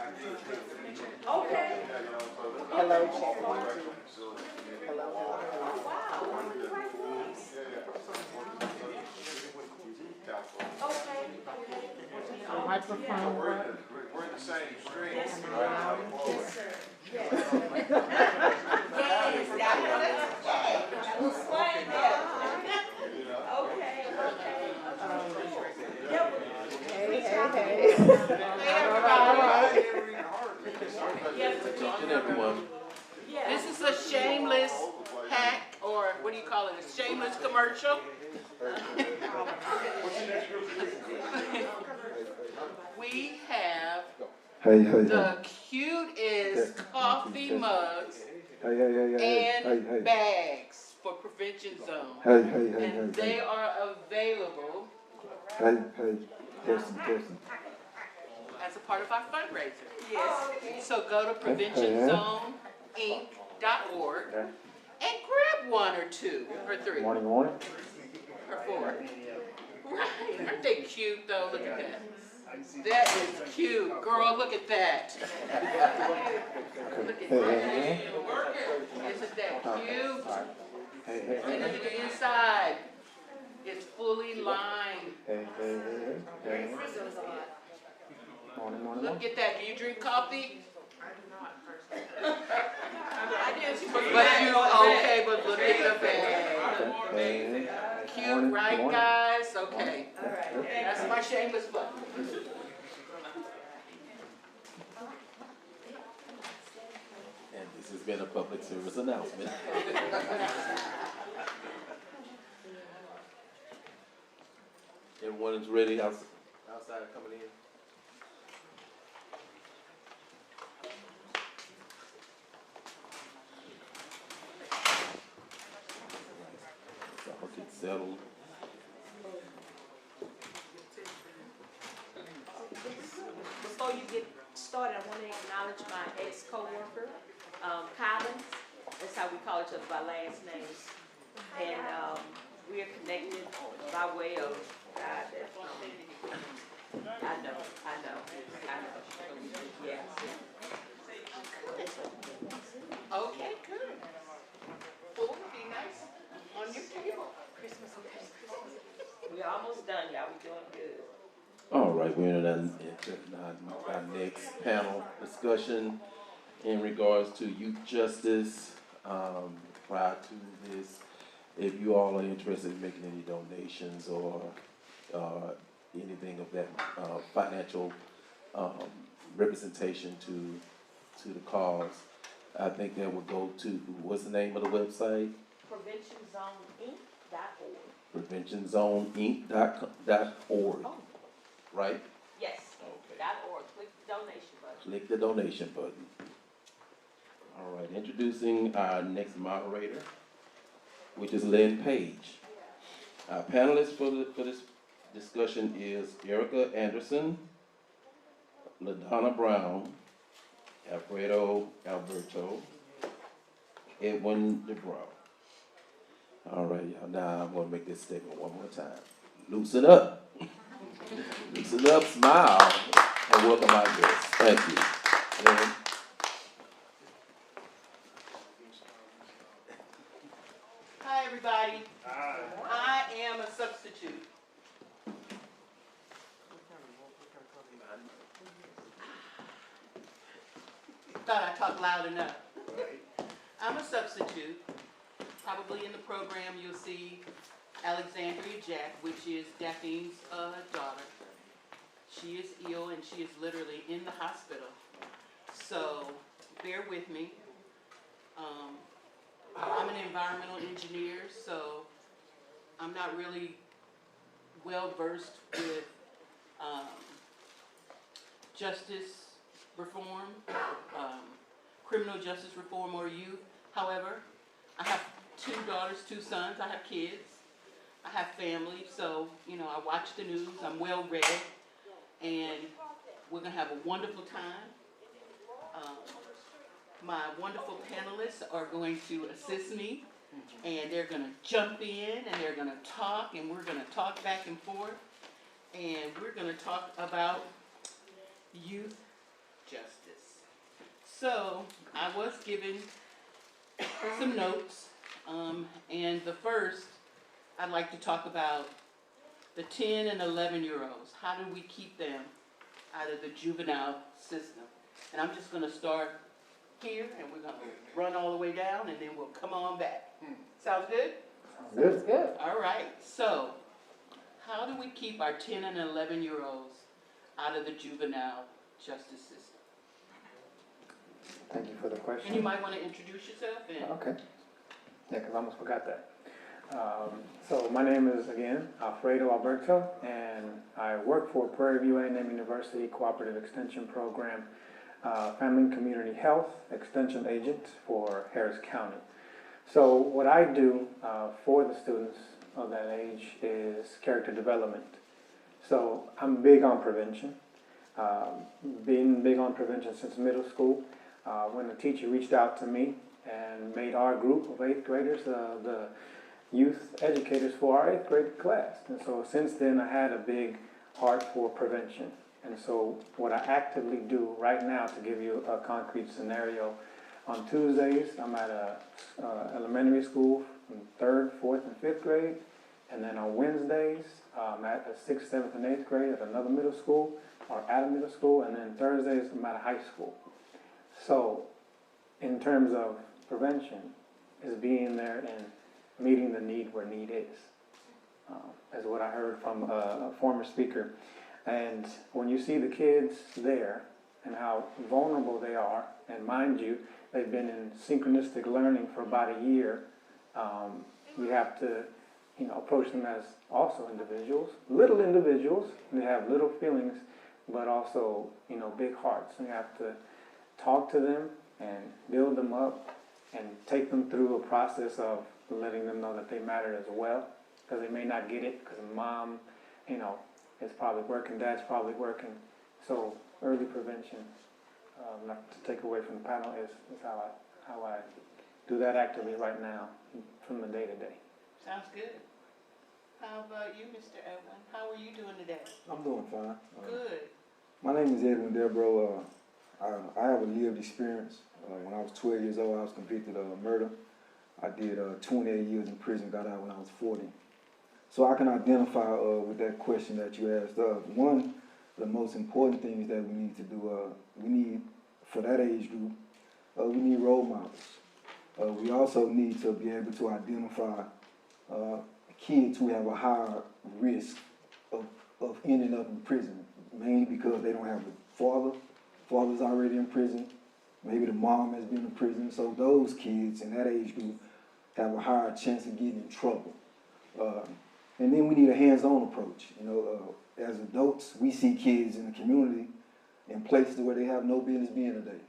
Okay. Hello, chat. Hello. Wow. Okay. Microphone work. We're in the same stream. Yes, Am I sir. loud and clear? Yes, sir. Yes. Yes, that was swing there. Okay, okay. Hey. Everyone. This is a shameless hack, or what do you call it? A shameless commercial. We have the cutest coffee mugs and bags for Prevention Zone. And they are available as a part of our fundraiser. Yes. So go to PreventionZoneInc.org and grab one or two or three. Morning. Or four. Right. Aren't they cute though? Look at that. That is cute. Girl, look at that. Look at that. Isn't that cute? And look at the inside. It's fully lined. Morning. Look at that. Do you drink coffee? I did. But you, okay, but look at the bag. Cute, right, guys? Okay. All right. That's my shameless plug. And this has been a public service announcement. Everyone is ready outside coming in? So I'll get settled. Before you get started, I want to acknowledge my ex-co-worker, Collins. That's how we call each other by last names. And we are connected by way of God. I know. Yes. Okay, good. Food would be nice on your table. Christmas, okay. We're almost done, y'all. We're doing good. All right, we're in our next panel discussion in regards to youth justice. Prior to this, if you all are interested in making any donations or anything of that financial representation to the cause, I think that would go to, what's the name of the website? PreventionZoneInc.org. PreventionZoneInc.org. Oh. Right? Yes. Okay. .org. Click the donation button. Click the donation button. All right, introducing our next moderator, which is Lynn Page. Our panelist for this discussion is Erica Anderson, LaDonna Brown, Alfredo, Alberto, Edwin Debrow. All right, y'all, now I'm gonna make this statement one more time. Loosen up. Loosen up, smile, and welcome our guests. Thank you. Lynn. Hi, everybody. Hi. I am a substitute. Thought I talked loud enough. I'm a substitute. Probably in the program you'll see Alexandria Jack, which is Daphine's daughter. She is ill and she is literally in the hospital. So bear with me. I'm an environmental engineer, so I'm not really well versed with justice reform, criminal justice reform or youth. However, I have 2 daughters, 2 sons, I have kids, I have family, so, I watch the news, I'm well read, and we're gonna have a wonderful time. My wonderful panelists are going to assist me, and they're gonna jump in, and they're gonna talk, and we're gonna talk back and forth, and we're gonna talk about youth justice. So I was given some notes, and the first, I'd like to talk about the 10 and 11-year-olds. How do we keep them out of the juvenile system? And I'm just gonna start here, and we're gonna run all the way down, and then we'll come on back. Sounds good? Good. Good. All right, so how do we keep our 10 and 11-year-olds out of the juvenile justice system? Thank you for the question. And you might want to introduce yourself and Okay. Yeah, because I almost forgot that. So my name is, again, Alfredo Alberto, and I work for Prairie View A&M University Cooperative Extension Program, Family and Community Health Extension Agent for Harris County. So what I do for the students of that age is character development. So I'm big on prevention, been big on prevention since middle school. When the teacher reached out to me and made our group of 8th graders the youth educators for our 8th grade class. And so since then I had a big heart for prevention. And so what I actively do right now, to give you a concrete scenario, on Tuesdays I'm at a elementary school from 3rd, 4th, and 5th grade. And then on Wednesdays I'm at the 6th, 7th, and 8th grade at another middle school, or at a middle school. And then Thursdays I'm at a high school. So in terms of prevention, is being there and meeting the need where need is, is what I heard from a former speaker. And when you see the kids there and how vulnerable they are, and mind you, they've been in synchronistic learning for about a year, we have to, approach them as also individuals, little individuals. They have little feelings, but also, big hearts. And you have to talk to them and build them up and take them through a process of letting them know that they matter as well, because they may not get it because mom, is probably working, dad's probably working. So early prevention, not to take away from the panel, is how I do that actively right now from the day to day. sounds good. How about you, Mr. Edwin? How are you doing today? I'm doing fine. Good. My name is Edwin Debrow. I have a lived experience. When I was 12 years old, I was convicted of murder. I did 28 years in prison, got out when I was 40. So I can identify with that question that you asked. One of the most important things that we need to do, we need, for that age group, we need role models. We also need to be able to identify kids who have a higher risk of ending up in prison, mainly because they don't have a father. Father's already in prison. Maybe the mom has been in prison. So those kids in that age group have a higher chance of getting in trouble. And then we need a hands-on approach. As adults, we see kids in the community in places where they have no business being today.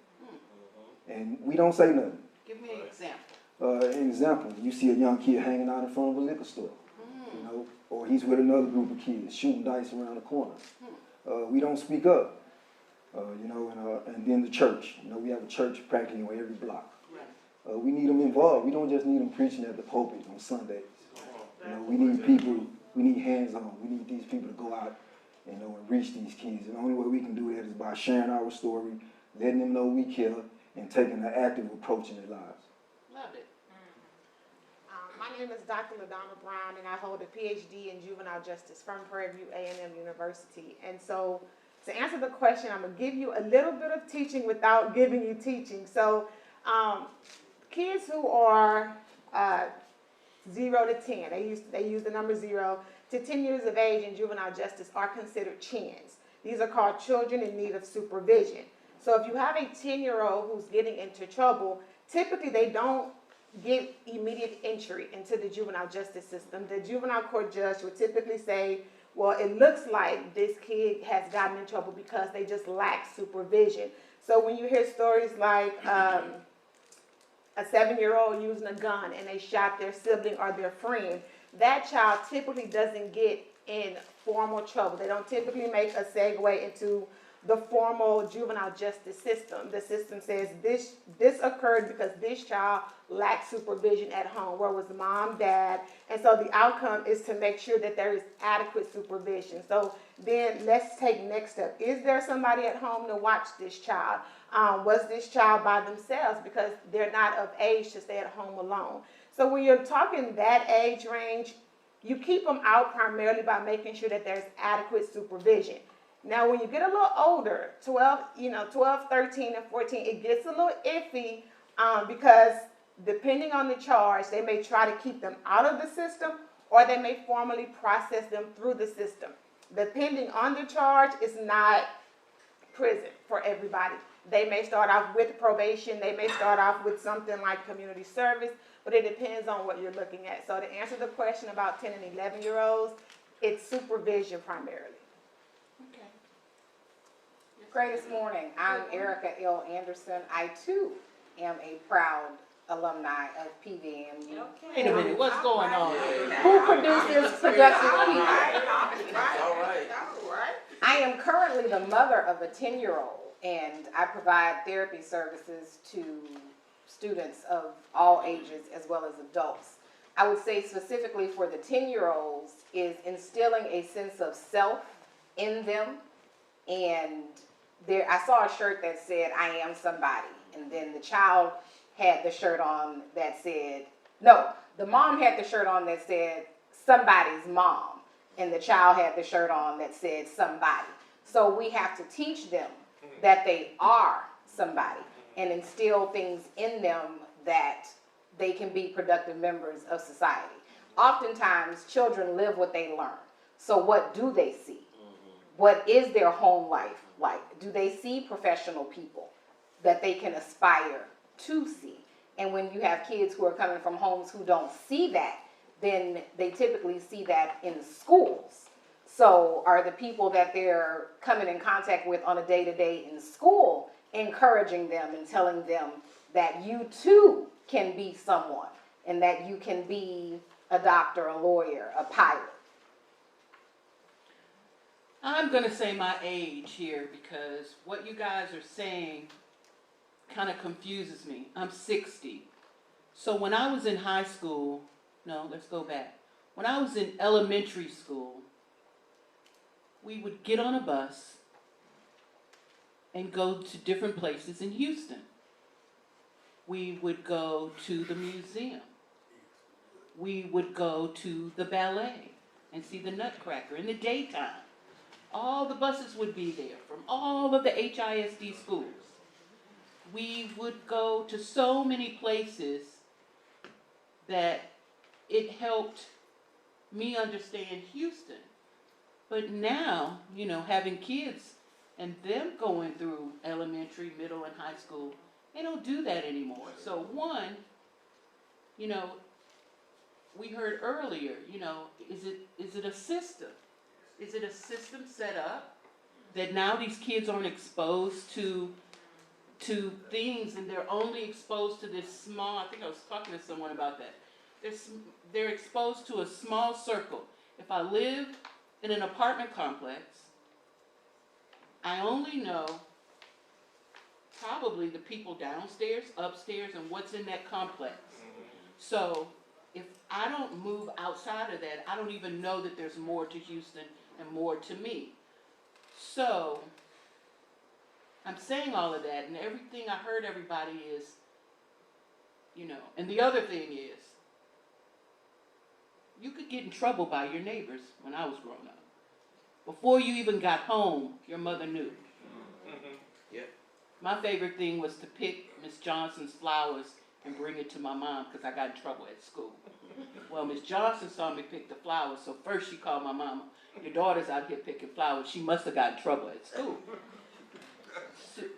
And we don't say nothing. Give me an example. An example, you see a young kid hanging out in front of a liquor store, or he's with another group of kids shooting dice around the corner. We don't speak up. And then the church. We have a church practically on every block. Right. We need them involved. We don't just need them preaching at the pulpit on Sundays. We need people. We need hands-on. We need these people to go out, and reach these kids. And the only way we can do that is by sharing our story, letting them know we care, and taking an active approach in their lives. Love it. My name is Dr. LaDonna Brown, and I hold a PhD in juvenile justice from Prairie View A&M University. And so, to answer the question, I'm going to give you a little bit of teaching without giving you teaching. So, kids who are 0 to 10, they use the number 0 to 10 years of age in juvenile justice are considered chins. These are called children in need of supervision. So if you have a 10-year-old who's getting into trouble, typically they don't get immediate entry into the juvenile justice system. The juvenile court judge would typically say, well, it looks like this kid has gotten in trouble because they just lack supervision. So when you hear stories like a 7-year-old using a gun and they shot their sibling or their friend, that child typically doesn't get in formal trouble. They don't typically make a segue into the formal juvenile justice system. The system says this occurred because this child lacked supervision at home. Where was the mom, dad? And so the outcome is to make sure that there is adequate supervision. So then let's take next step. Is there somebody at home to watch this child? Was this child by themselves because they're not of age to stay at home alone? So when you're talking that age range, you keep them out primarily by making sure that there's adequate supervision. Now, when you get a little older, 12, 13, and 14, it gets a little iffy because depending on the charge, they may try to keep them out of the system or they may formally process them through the system. Depending on the charge, it's not prison for everybody. They may start off with probation, they may start off with something like community service, but it depends on what you're looking at. So to answer the question about 10 and 11-year-olds, it's supervision primarily. Okay. Greatest morning. I'm Erica L. Anderson. I too am a proud alumni of PVMU. Wait a minute, what's going on here? Who produces productive people? All right. I am currently the mother of a 10-year-old, and I provide therapy services to students of all ages as well as adults. I would say specifically for the 10-year-olds is instilling a sense of self in them. And there, I saw a shirt that said, "I am somebody." And then the child had the shirt on that said, no, the mom had the shirt on that said, "Somebody's mom." And the child had the shirt on that said, "Somebody." So we have to teach them that they are somebody and instill things in them that they can be productive members of society. Oftentimes, children live what they learn. So what do they see? What is their home life like? Do they see professional people that they can aspire to see? And when you have kids who are coming from homes who don't see that, then they typically see that in schools. So are the people that they're coming in contact with on a day-to-day in school encouraging them and telling them that you too can be someone and that you can be a doctor, a lawyer, a pilot? I'm going to say my age here because what you guys are saying kind of confuses me. I'm 60. So when I was in high school, no, let's go back. When I was in elementary school, we would get on a bus and go to different places in Houston. We would go to the museum. We would go to the ballet and see the Nutcracker in the daytime. All the buses would be there from all of the HISD schools. We would go to so many places that it helped me understand Houston. But now, having kids and them going through elementary, middle, and high school, they don't do that anymore. So one, we heard earlier, is it a system? Is it a system set up that now these kids aren't exposed to things and they're only exposed to this small, I think I was talking to someone about that. They're exposed to a small circle. If I live in an apartment complex, I only know probably the people downstairs, upstairs, and what's in that complex. So if I don't move outside of that, I don't even know that there's more to Houston and more to me. So I'm saying all of that, and everything I heard everybody is, and the other thing is, you could get in trouble by your neighbors when I was growing up. Before you even got home, your mother knew. Yep. My favorite thing was to pick Miss Johnson's flowers and bring it to my mom because I got in trouble at school. Well, Miss Johnson saw me pick the flowers, so first she called my mama. Your daughter's out here picking flowers. She must have got in trouble at school.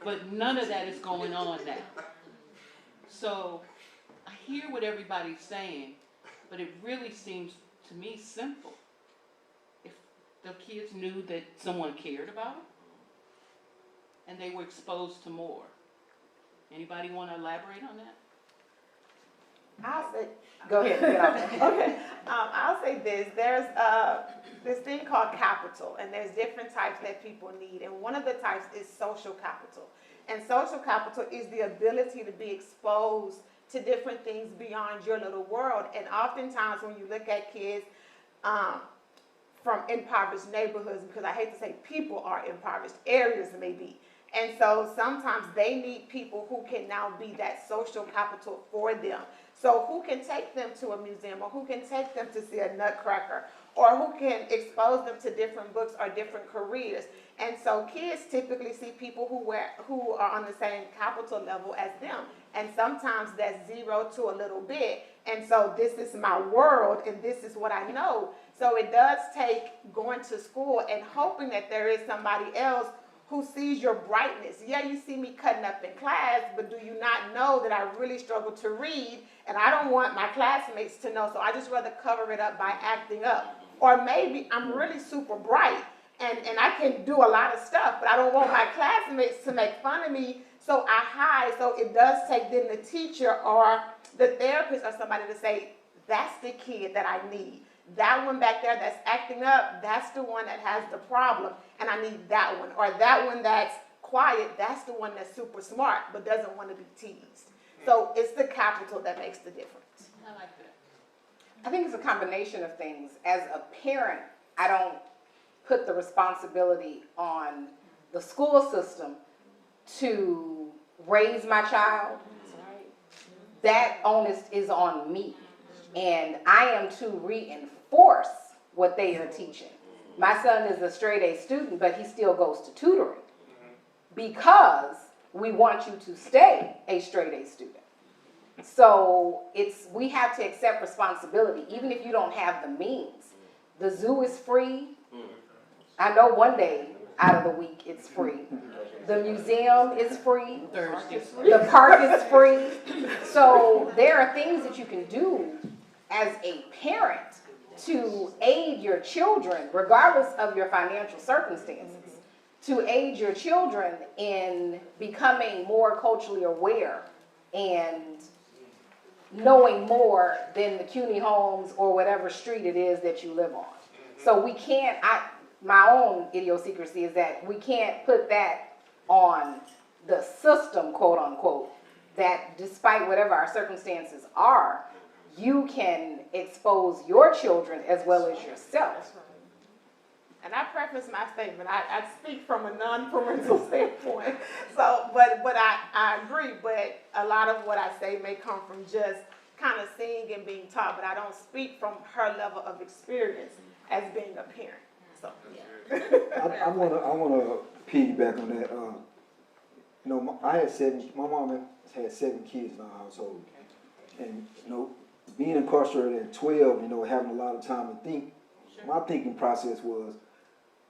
But none of that is going on now. So I hear what everybody's saying, but it really seems to me simple. If the kids knew that someone cared about them and they were exposed to more. Anybody want to elaborate on that? I'll say, Go ahead, get off. okay, I'll say this, there's this thing called capital, and there's different types that people need, and one of the types is social capital. And social capital is the ability to be exposed to different things beyond your little world. And oftentimes when you look at kids from impoverished neighborhoods, because I hate to say people are impoverished, areas maybe. And so sometimes they need people who can now be that social capital for them. So who can take them to a museum, or who can take them to see a nutcracker, or who can expose them to different books or different careers. And so kids typically see people who are on the same capital level as them. And sometimes that's zero to a little bit. And so this is my world, and this is what I know. So it does take going to school and hoping that there is somebody else who sees your brightness. Yeah, you see me cutting up in class, but do you not know that I really struggle to read, and I don't want my classmates to know, so I just rather cover it up by acting up. Or maybe I'm really super bright, and I can do a lot of stuff, but I don't want my classmates to make fun of me, so I hide. So it does take then the teacher or the therapist or somebody to say, that's the kid that I need. That one back there that's acting up, that's the one that has the problem, and I need that one. Or that one that's quiet, that's the one that's super smart but doesn't want to be teased. So it's the capital that makes the difference. I like that. I think it's a combination of things. As a parent, I don't put the responsibility on the school system to raise my child. That onus is on me. And I am to reinforce what they are teaching. My son is a straight A student, but he still goes to tutoring because we want you to stay a straight A student. So we have to accept responsibility, even if you don't have the means. The zoo is free. I know one day out of the week it's free. The museum is free. The park is free. So there are things that you can do as a parent to aid your children, regardless of your financial circumstances, to aid your children in becoming more culturally aware and knowing more than the CUNY homes or whatever street it is that you live on. So we can't, my own idiosyncrasy is that we can't put that on the system, quote unquote, that despite whatever our circumstances are, you can expose your children as well as yourself. And I preface my statement, I speak from a non-parental standpoint. So, but I agree, but a lot of what I say may come from just kind of seeing and being taught, but I don't speak from her level of experience as being a parent. So, yeah. I wanna piggyback on that. My mom has 7 kids in our household. And, being incarcerated at 12, having a lot of time to think, my thinking process was,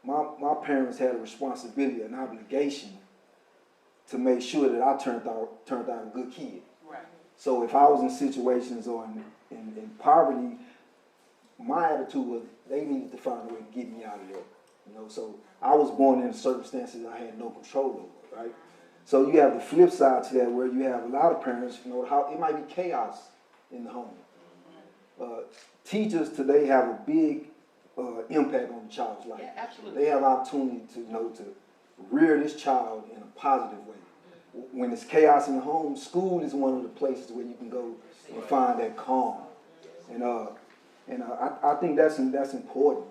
my parents had a responsibility, an obligation to make sure that I turned out a good kid. Right. So if I was in situations or in poverty, my attitude was they needed to find a way to get me out of there. So I was born in circumstances I had no control over, right? So you have the flip side to that, where you have a lot of parents, how it might be chaos in the home. Teachers today have a big impact on the child's life. Yeah, absolutely. They have opportunity to rear this child in a positive way. When there's chaos in the home, school is one of the places where you can go and find that calm. And I think that's important.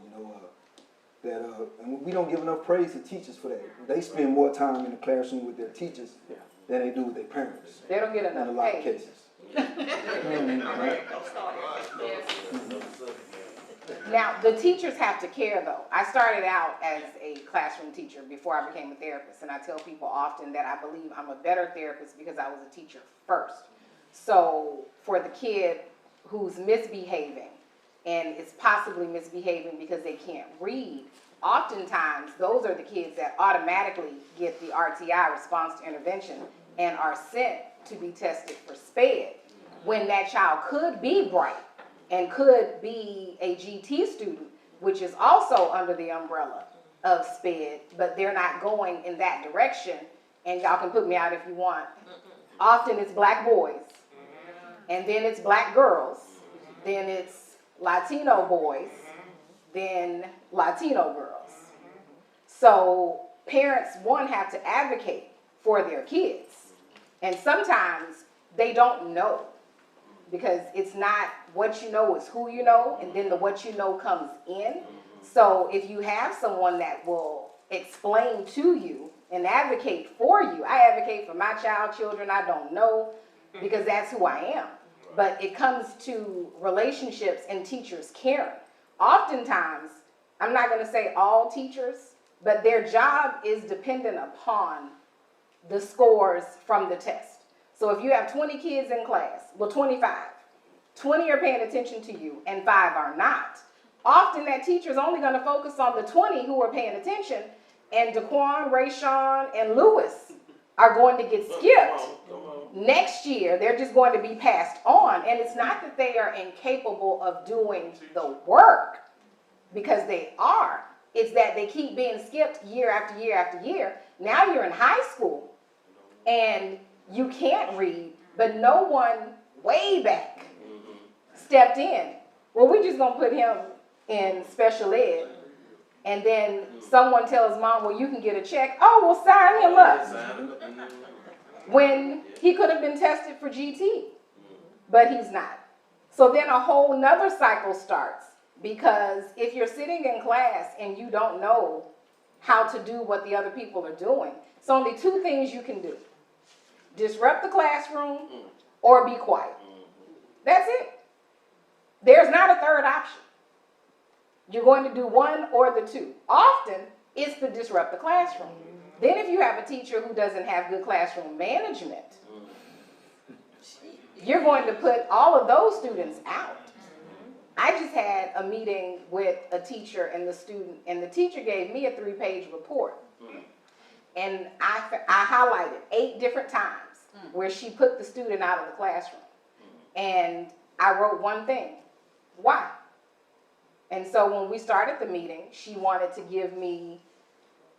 And we don't give enough praise to teachers for that. They spend more time in the classroom with their teachers than they do with their parents. They don't get In a enough lot of pay. cases. Now, the teachers have to care, though. I started out as a classroom teacher before I became a therapist, and I tell people often that I believe I'm a better therapist because I was a teacher first. So for the kid who's misbehaving, and is possibly misbehaving because they can't read, oftentimes those are the kids that automatically get the RTI, response to intervention, and are sent to be tested for SPED, when that child could be bright and could be a GT student, which is also under the umbrella of SPED, but they're not going in that direction. And y'all can put me out if you want. Often it's black boys and then it's black girls, then it's Latino boys, then Latino girls. So parents, one, have to advocate for their kids. And sometimes they don't know, because it's not what you know, it's who you know, and then the what you know comes in. So if you have someone that will explain to you and advocate for you, I advocate for my children I don't know, because that's who I am. But it comes to relationships and teachers caring. Oftentimes, I'm not going to say all teachers, but their job is dependent upon the scores from the test. So if you have 20 kids in class, well, 25, 20 are paying attention to you and 5 are not. Often that teacher is only going to focus on the 20 who are paying attention, and Daquan, Rayshawn, and Lewis are going to get skipped. Next year, they're just going to be passed on. And it's not that they are incapable of doing the work, because they are. It's that they keep being skipped year after year after year. Now you're in high school and you can't read, but no one way back stepped in. Well, we're just going to put him in special ed. And then someone tells mom, well, you can get a check. Oh, well, sign him up. When he could have been tested for GT, but he's not. So then a whole nother cycle starts, because if you're sitting in class and you don't know how to do what the other people are doing, it's only 2 things you can do: disrupt the classroom or be quiet. That's it. There's not a third option. You're going to do one or the 2. Often, it's to disrupt the classroom. Then if you have a teacher who doesn't have good classroom management, you're going to put all of those students out. I just had a meeting with a teacher and the student, and the teacher gave me a 3-page report. And I highlighted 8 different times where she put the student out of the classroom. And I wrote one thing: why? And so when we started the meeting, she wanted to give me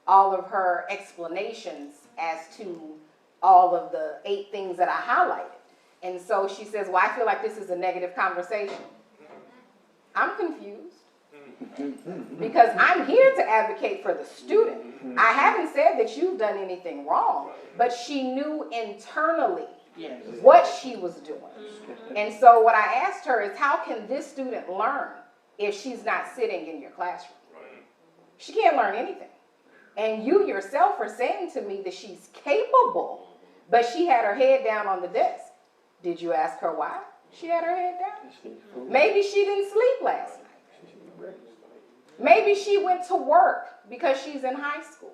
all of her explanations as to all of the 8 things that I highlighted. And so she says, well, I feel like this is a negative conversation. I'm confused, because I'm here to advocate for the student. I haven't said that you've done anything wrong, but she knew internally what she was doing. And so what I asked her is, how can this student learn if she's not sitting in your classroom? She can't learn anything. And you yourself are saying to me that she's capable, but she had her head down on the desk. Did you ask her why she had her head down? Maybe she didn't sleep last night. Maybe she went to work because she's in high school.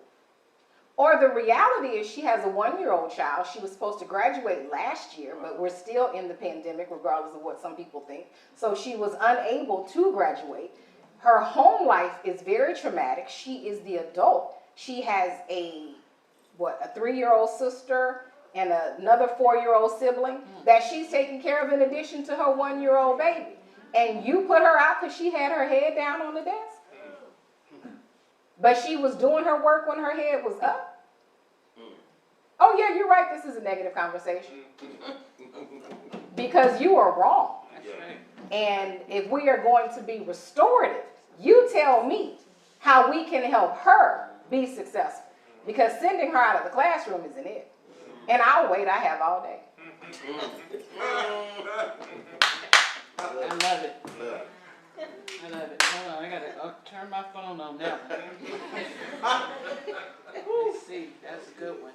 Or the reality is she has a 1-year-old child. She was supposed to graduate last year, but we're still in the pandemic, regardless of what some people think. So she was unable to graduate. Her home life is very traumatic. She is the adult. She has a 3-year-old sister and another 4-year-old sibling that she's taking care of in addition to her 1-year-old baby. And you put her out because she had her head down on the desk? But she was doing her work when her head was up? Oh yeah, you're right, this is a negative conversation. Because you are wrong. And if we are going to be restorative, you tell me how we can help her be successful. Because sending her out of the classroom isn't it. And I'll wait, I have all day. I love it. I love it. Hold on, I gotta turn my phone on now. Let's see, that's a good one.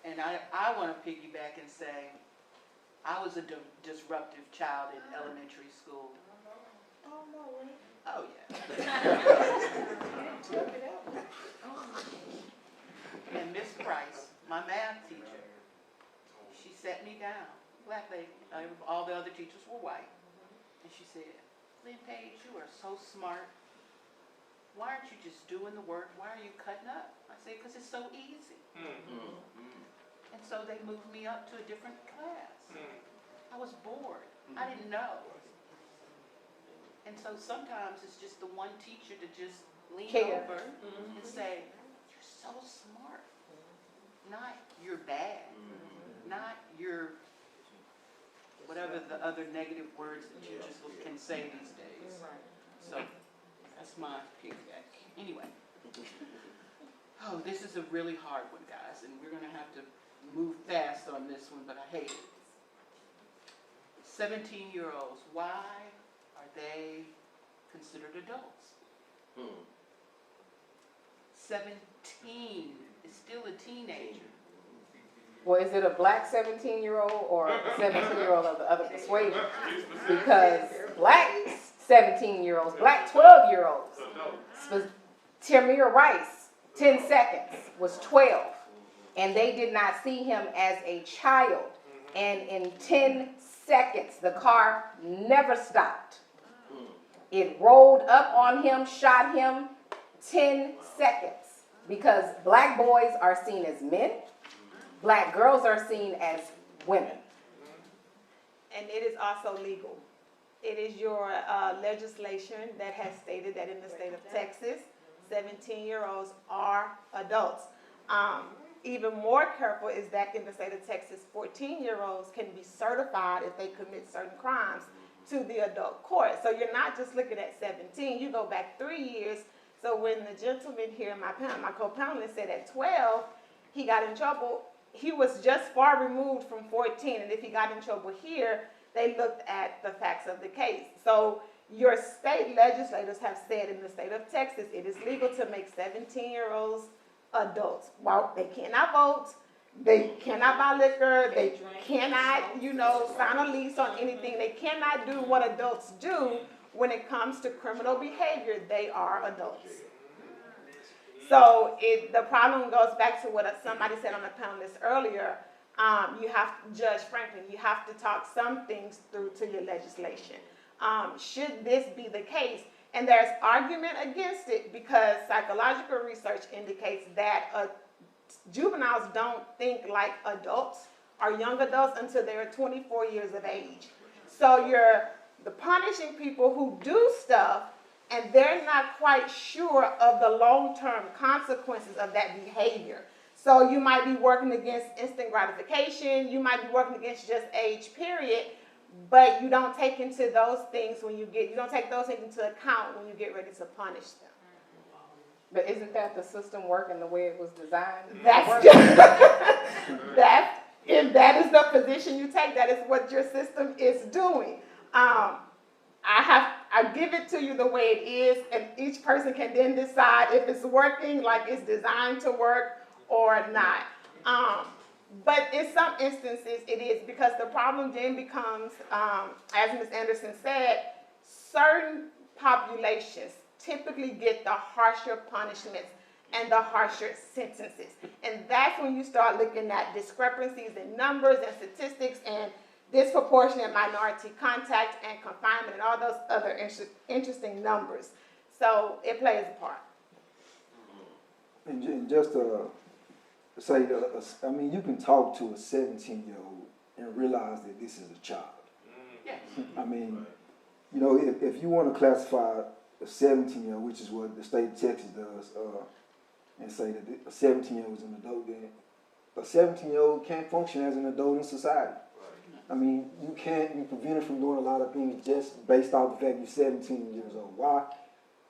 And I want to piggyback and say, I was a disruptive child in elementary school. Oh yeah. And Miss Price, my math teacher, she sat me down, black lady, all the other teachers were white, and she said, Lynn Page, you are so smart. Why aren't you just doing the work? Why are you cutting up? I said, because it's so easy. And so they moved me up to a different class. I was bored. I didn't know. And so sometimes it's just the one teacher to just lean over and say, you're so smart. Not you're bad. Not you're whatever the other negative words that you just can say these days. So that's my piggyback. Anyway. Oh, this is a really hard one, guys, and we're going to have to move fast on this one, but I hate it. 17-year-olds, why are they considered adults? 17 is still a teenager. Well, is it a black 17-year-old or a 17-year-old of the other persuasion? Because black 17-year-olds, black 12-year-olds, Tamir Rice, 10 seconds, was 12. And they did not see him as a child. And in 10 seconds, the car never stopped. It rolled up on him, shot him, 10 seconds. Because black boys are seen as men, black girls are seen as women. And it is also legal. It is your legislation that has stated that in the state of Texas, 17-year-olds are adults. Even more careful is that in the state of Texas, 14-year-olds can be certified if they commit certain crimes to the adult court. So you're not just looking at 17, you go back 3 years. So when the gentleman here, my co-panelist, said at 12, he got in trouble, he was just far removed from 14. And if he got in trouble here, they looked at the facts of the case. So your state legislators have said in the state of Texas, it is legal to make 17-year-olds adults. Well, they cannot vote, they cannot buy liquor, they cannot, sign a lease on anything. They cannot do what adults do when it comes to criminal behavior. They are adults. So the problem goes back to what somebody said on the panelist earlier. You have, Judge Franklin, you have to talk some things through to your legislation. Should this be the case? And there's argument against it because psychological research indicates that juveniles don't think like adults or young adults until they're 24 years of age. So you're punishing people who do stuff and they're not quite sure of the long-term consequences of that behavior. So you might be working against instant gratification, you might be working against just age, period, but you don't take into those things you don't take those things into account when you get ready to punish them. But isn't that the system working the way it was designed? If that is the position you take, that is what your system is doing. I give it to you the way it is, and each person can then decide if it's working like it's designed to work or not. But in some instances it is, because the problem then becomes, as Ms. Anderson said, certain populations typically get the harsher punishments and the harsher sentences. And that's when you start looking at discrepancies in numbers and statistics and disproportionate minority contact and confinement and all those other interesting numbers. So it plays a part. And just to say, you can talk to a 17-year-old and realize that this is a child. Yes. If you want to classify a 17-year-old, which is what the state of Texas does, and say that a 17-year-old is an adult, then a 17-year-old can't function as an adult in society. You're prevented from doing a lot of things just based off the fact you're 17 years old. Why?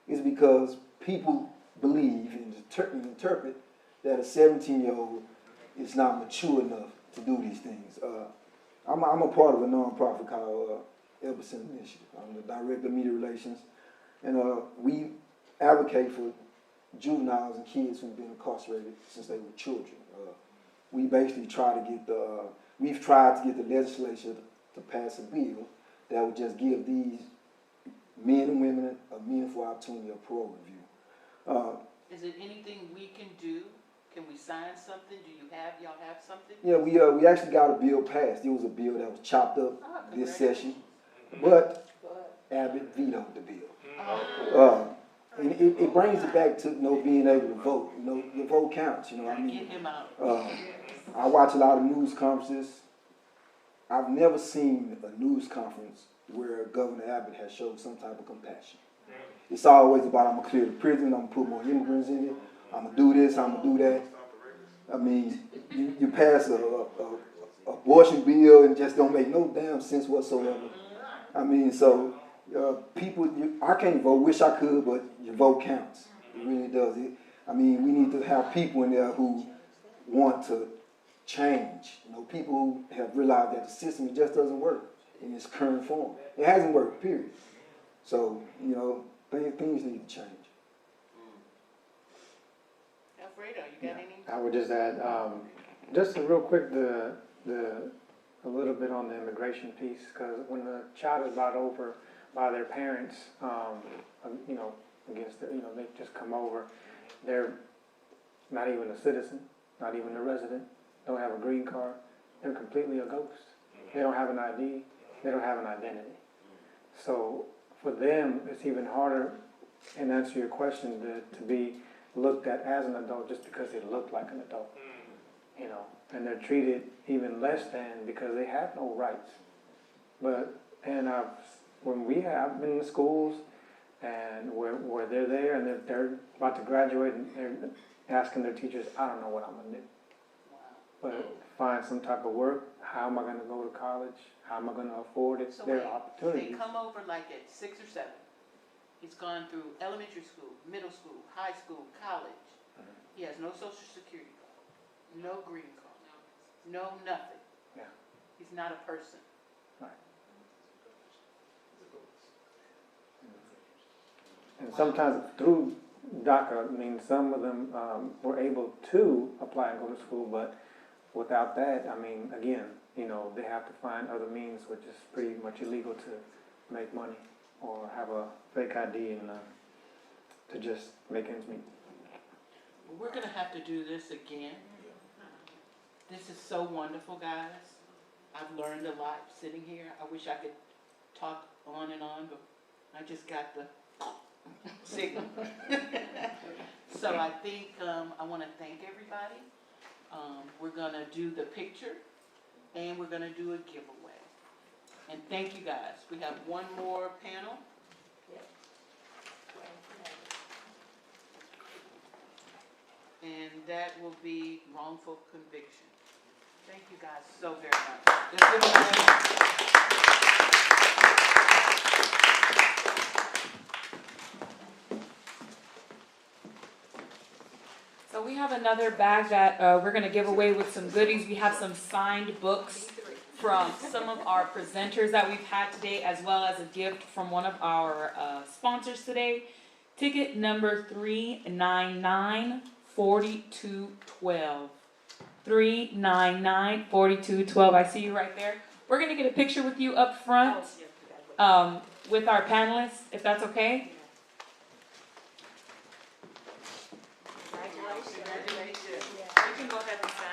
It's because people believe and interpret that a 17-year-old is not mature enough to do these things. I'm a part of a nonprofit called Everson Initiative. I'm the director of media relations, and we advocate for juveniles and kids who've been incarcerated since they were children. We basically we've tried to get the legislature to pass a bill that would just give these men and women a meaningful opportunity of parole review. Is it anything we can do? Can we sign something? Y'all have something? Yeah, we actually got a bill passed. It was a bill that was chopped up this session, but Abbott vetoed the bill. And it brings it back to being able to vote. Your vote counts. Get him out. I watch a lot of news conferences. I've never seen a news conference where Governor Abbott has showed some type of compassion. It's always about, I'm going to clear the prison, I'm going to put more immigrants in it, I'm going to do this, I'm going to do that. You pass abortion bill and just don't make no damn sense whatsoever. I mean, so people, I can't vote, wish I could, but your vote counts. It really does. I mean, we need to have people in there who want to change. You know, people who have realized that the system just doesn't work in its current form. It hasn't worked, period. So, you know, things need to change. Alfredo, you got any? I would just add, just real quick, a little bit on the immigration piece, because when the child is brought over by their parents, you know, against the, you know, they just come over, they're not even a citizen, not even a resident, don't have a green card, they're completely a ghost. They don't have an ID, they don't have an identity. So for them, it's even harder, and answer your question, to be looked at as an adult just because they look like an adult, you know, and they're treated even less than because they have no rights. But, and when we have been in schools and where they're there and they're about to graduate and they're asking their teachers, I don't know what I'm gonna do. But find some type of work, how am I gonna go to college? How am I gonna afford it? So There wait, are opportunities. they come over like at 6 or 7. He's gone through elementary school, middle school, high school, college. He has no social security card, no green card, no nothing. Yeah. He's not a person. And sometimes through DACA, I mean, some of them were able to apply and go to school, but without that, I mean, again, you know, they have to find other means, which is pretty much illegal to make money or have a fake ID and to just make ends meet. We're gonna have to do this again. This is so wonderful, guys. I've learned a lot sitting here. I wish I could talk on and on, but I just got the signal. So I think I want to thank everybody. We're gonna do the picture and we're gonna do a giveaway. And thank you guys. We have one more panel. And that will be wrongful conviction. Thank you guys so very much. Let's give them a hand. So we have another bag that we're going to give away with some goodies. We have some signed books from some of our presenters that we've had today, as well as a gift from one of our sponsors today. Ticket number 399-4212. 399-4212. I see you right there. We're going to get a picture with you up front with our panelists, if that's okay. Congratulations. You can go ahead and sign.